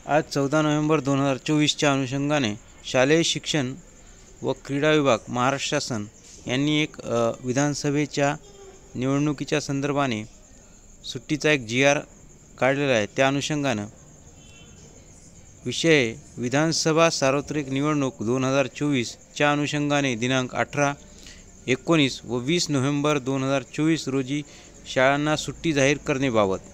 आज 14 नोव्हेंबर 2024च्या अनुषंगाने शालेय शिक्षण व क्रीडा विभाग महाराष्ट्र शासन यांनी एक विधानसभेच्या निवडणुकीच्या संदर्भाने सुट्टीचा एक GR काढलेला आहे। त्या अनुषंगाने विषय विधानसभा सार्वत्रिक निवडणूक 2024च्या अनुषंगाने दिनांक 18, 19 व 20 नोव्हेंबर 2024 रोजी शाळांना सुट्टी जाहीर करण्याबाबत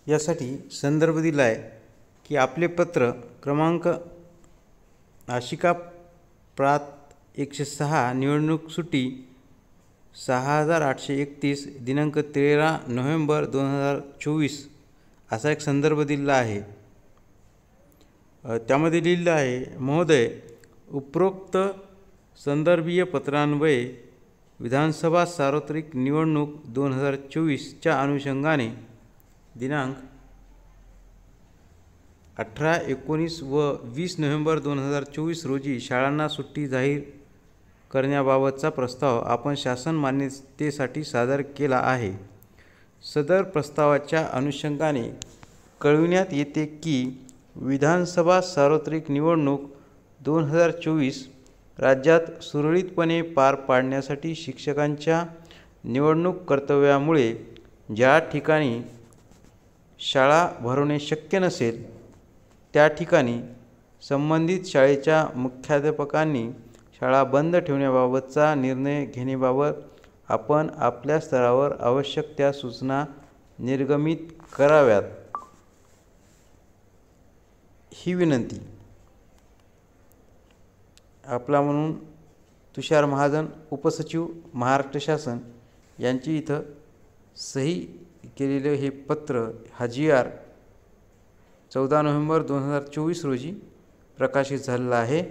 यासाठी संदर्भ दिला आहे की आपले पत्र क्रमांक आशिका प्रात 106 निवडणूक सुट्टी 6831 दिनांक 13 नोव्हेंबर 2024 असा एक संदर्भ दिला आहे। त्यामध्ये लिहिलं आहे, महोदय, उपरोक्त संदर्भीय पत्रान्वये विधानसभा सार्वत्रिक निवडणूक 2024च्या अनुषंगाने दिनांक 18, 19 व 20 नोव्हेंबर 2024 रोजी शाळांना सुट्टी जाहीर करण्याबाबतचा प्रस्ताव आपण शासन मान्यतेसाठी सादर केला आहे। सदर प्रस्तावाच्या अनुषंगाने कळविण्यात येते की विधानसभा सार्वत्रिक निवडणूक 2024 राज्यात सुरळीतपणे पार पाडण्यासाठी शिक्षकांच्या निवडणूक कर्तव्यामुळे ज्या ठिकाणी शाळा भरवणे शक्य नसेल त्या ठिकाणी संबंधित शाळेच्या मुख्याध्यापकांनी शाळा बंद ठेवण्याबाबतचा निर्णय घेण्याबाबत आपण आपल्या स्तरावर आवश्यक त्या सूचना निर्गमित कराव्यात, ही विनंती। आपला म्हणून तुषार महाजन, उपसचिव, महाराष्ट्र शासन यांची इथं सही केलेले हे पत्र हा GR 14 नोव्हेंबर 2024 रोजी प्रकाशित झालेला आहे।